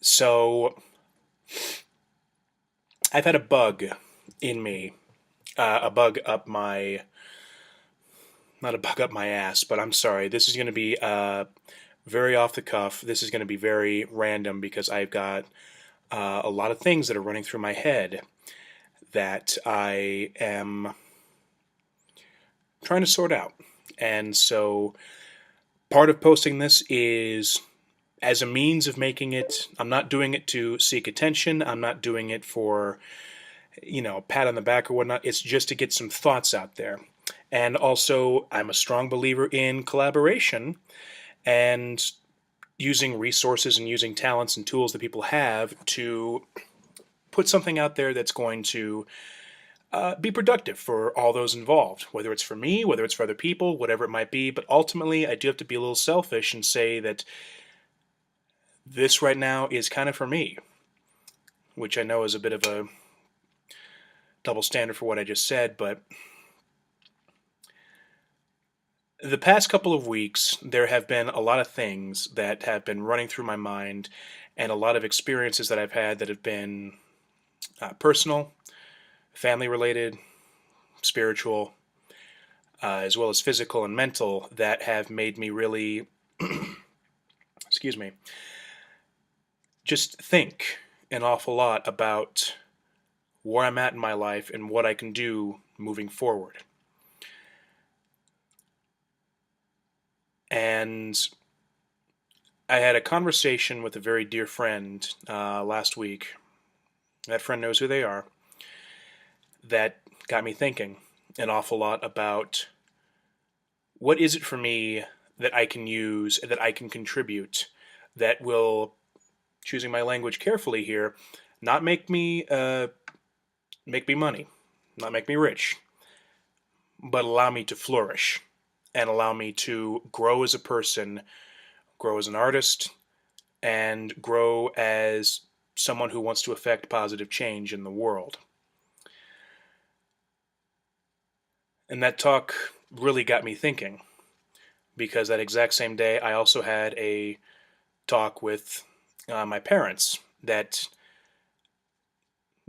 So I've had a bug in me, a bug up my, not a bug up my ass, but I'm sorry. This is going to be very off the cuff. This is going to be very random because I've got a lot of things that are running through my head that I am trying to sort out. And so part of posting this is as a means of making it, I'm not doing it to seek attention. I'm not doing it for a pat on the back or whatnot. It's just to get some thoughts out there. And also, I'm a strong believer in collaboration and using resources and using talents and tools that people have to put something out there that's going to be productive for all those involved, whether it's for me, whether it's for other people, whatever it might be. But ultimately, I do have to be a little selfish and say that this right now is kind of for me, which I know is a bit of a double standard for what I just said, but the past couple of weeks, there have been a lot of things that have been running through my mind and a lot of experiences that I've had that have been personal, family related, spiritual, as well as physical and mental that have made me really, excuse me, just think an awful lot about where I'm at in my life and what I can do moving forward. And I had a conversation with a very dear friend last week. That friend knows who they are. That got me thinking an awful lot about what is it for me that I can use, that I can contribute, that will, choosing my language carefully here, not make me money, not make me rich, but allow me to flourish and allow me to grow as a person, grow as an artist, and grow as someone who wants to affect positive change in the world. And that talk really got me thinking because that exact same day I also had a talk with my parents that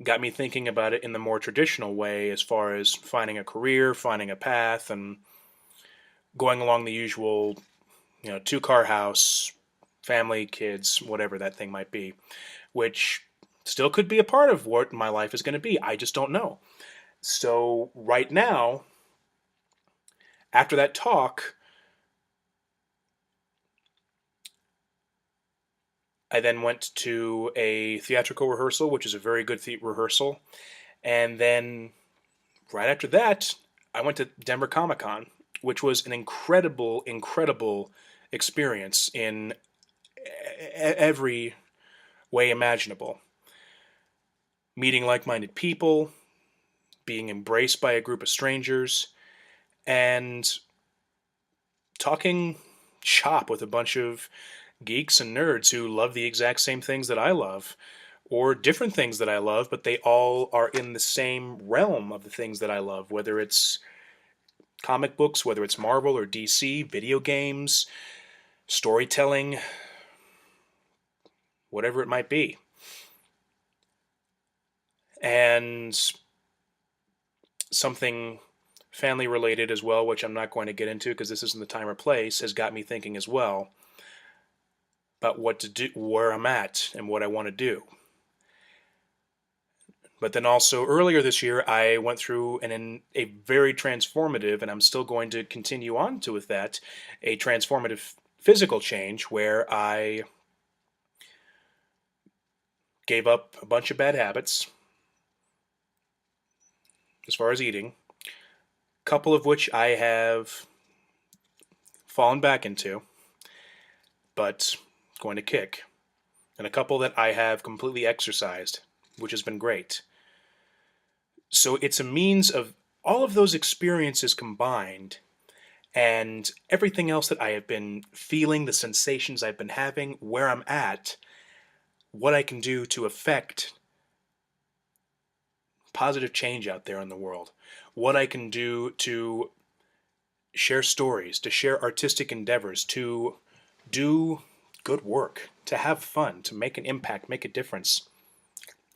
got me thinking about it in the more traditional way as far as finding a career, finding a path, and going along the usual, two-car house, family, kids, whatever that thing might be, which still could be a part of what my life is going to be. I just don't know. So right now, after that talk, I then went to a theatrical rehearsal, which is a very good rehearsal. And then right after that, I went to Denver Comic Con, which was an incredible, incredible experience in every way imaginable. Meeting like minded people, being embraced by a group of strangers, and talking shop with a bunch of geeks and nerds who love the exact same things that I love, or different things that I love, but they all are in the same realm of the things that I love, whether it's comic books, whether it's Marvel or DC, video games, storytelling, whatever it might be. And something family related as well, which I'm not going to get into because this isn't the time or place, has got me thinking as well about what to do, where I'm at, and what I want to do. But then also earlier this year, I went through a very transformative, and I'm still going to continue on to with that, a transformative physical change where I gave up a bunch of bad habits as far as eating, a couple of which I have fallen back into, but going to kick, and a couple that I have completely exercised, which has been great. So it's a means of all of those experiences combined and everything else that I have been feeling, the sensations I've been having, where I'm at, what I can do to affect positive change out there in the world, what I can do to share stories, to share artistic endeavors, to do good work, to have fun, to make an impact, make a difference,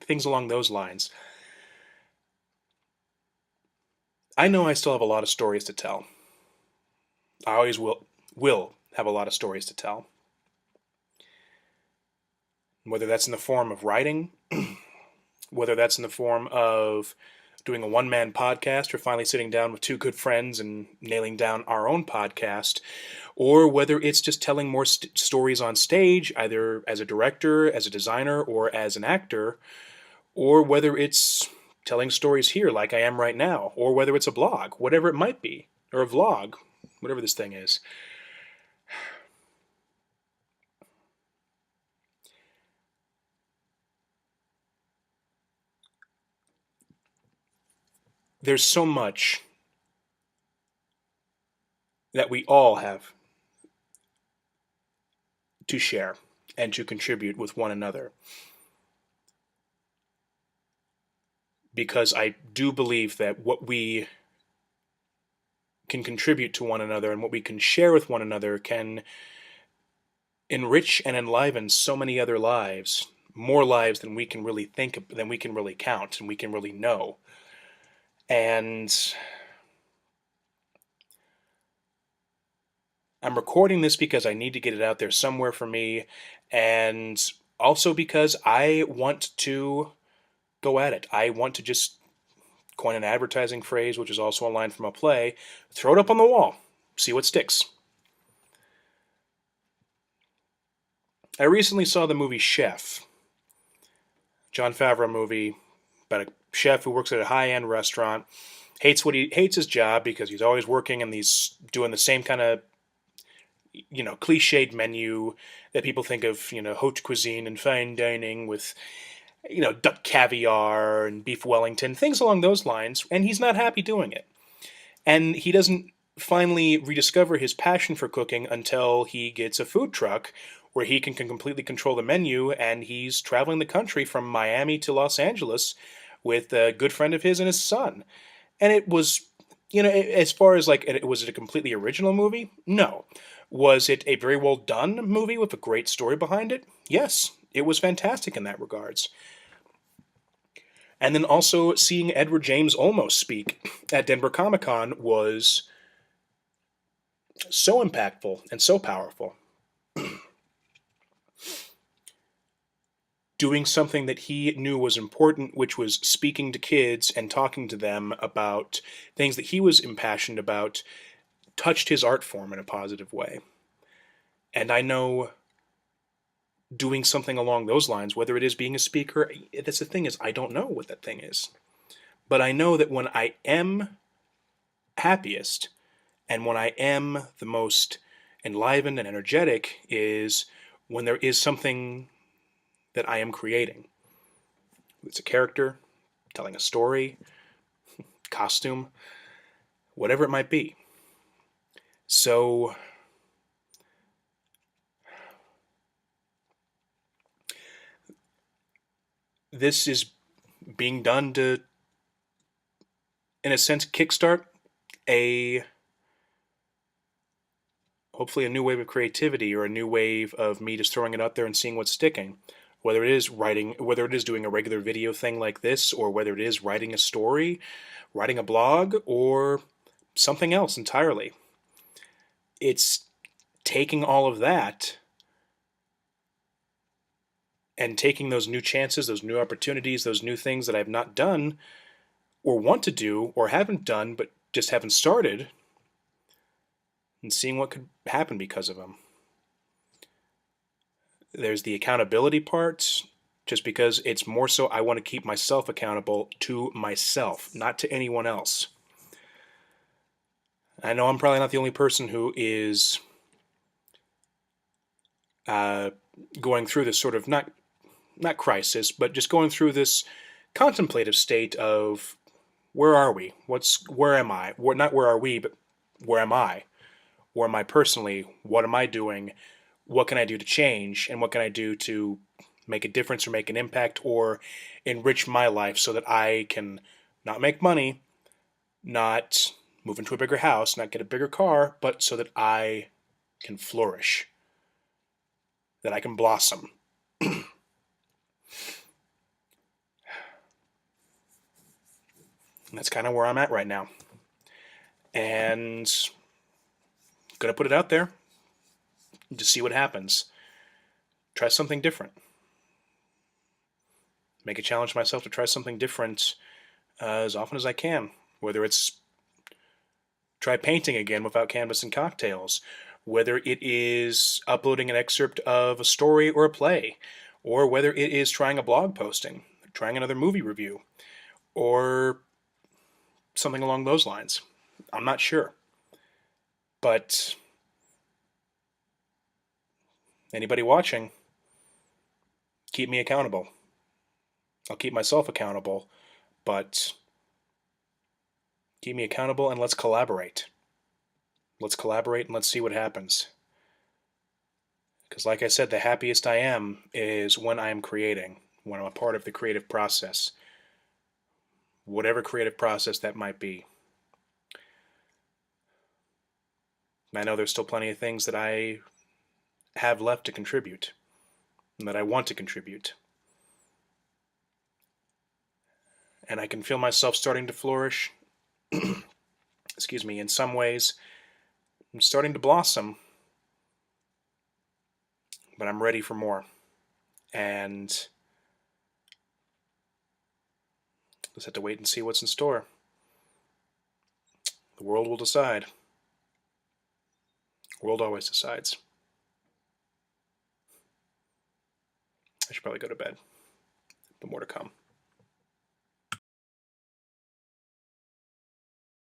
things along those lines. I know I still have a lot of stories to tell. I always will have a lot of stories to tell. Whether that's in the form of writing, whether that's in the form of doing a one-man podcast or finally sitting down with two good friends and nailing down our own podcast, or whether it's just telling more stories on stage, either as a director, as a designer, or as an actor, or whether it's telling stories here like I am right now, or whether it's a blog, whatever it might be, or a vlog, whatever this thing is. There's so much that we all have to share and to contribute with one another. Because I do believe that what we can contribute to one another and what we can share with one another can enrich and enliven so many other lives, more lives than we can really think, than we can really count, and we can really know. And I'm recording this because I need to get it out there somewhere for me, and also because I want to go at it. I want to just coin an advertising phrase, which is also a line from a play, throw it up on the wall, see what sticks. I recently saw the movie Chef, Jon Favreau movie about a chef who works at a high-end restaurant, hates his job because he's always working and he's doing the same kind of cliched menu that people think of, haute cuisine and fine dining with, duck caviar and beef Wellington, things along those lines, and he's not happy doing it. And he doesn't finally rediscover his passion for cooking until he gets a food truck where he can completely control the menu, and he's traveling the country from Miami to Los Angeles with a good friend of his and his son. And it was, as far as was it a completely original movie? No. Was it a very well done movie with a great story behind it? Yes, it was fantastic in that regards. And then also seeing Edward James Olmos speak at Denver Comic Con was so impactful and so powerful. Doing something that he knew was important, which was speaking to kids and talking to them about things that he was impassioned about, touched his art form in a positive way. And I know doing something along those lines, whether it is being a speaker, that's the thing is, I don't know what that thing is. But I know that when I am happiest and when I am the most enlivened and energetic is when there is something that I am creating. It's a character, telling a story, costume, whatever it might be. So this is being done to, in a sense, kickstart hopefully a new wave of creativity or a new wave of me just throwing it out there and seeing what's sticking. Whether it is writing, whether it is doing a regular video thing like this, or whether it is writing a story, writing a blog, or something else entirely. It's taking all of that and taking those new chances, those new opportunities, those new things that I've not done or want to do or haven't done but just haven't started, and seeing what could happen because of them. There's the accountability part, just because it's more so I want to keep myself accountable to myself, not to anyone else. I know I'm probably not the only person who is going through this sort of not crisis, but just going through this contemplative state of where are we? Where am I? Not where are we, but where am I? Where am I personally? What am I doing? What can I do to change? And what can I do to make a difference or make an impact or enrich my life so that I can not make money, not move into a bigger house, not get a bigger car, but so that I can flourish. that I can blossom. And that's kind of where I'm at right now. And gonna put it out there. Just see what happens. Try something different. Make a challenge myself to try something different as often as I can. Whether it's try painting again without canvas and cocktails, whether it is uploading an excerpt of a story or a play, or whether it is trying a blog posting, trying another movie review, or something along those lines. I'm not sure. But anybody watching, keep me accountable. I'll keep myself accountable, but keep me accountable and let's collaborate. Let's collaborate and let's see what happens. Because like I said, the happiest I am is when I'm creating, when I'm a part of the creative process, whatever creative process that might be. I know there's still plenty of things that I have left to contribute and that I want to contribute. And I can feel myself starting to flourish, excuse me, in some ways. I'm starting to blossom, but I'm ready for more. And just have to wait and see what's in store. The world will decide. The world always decides. I should probably go to bed, but more to come.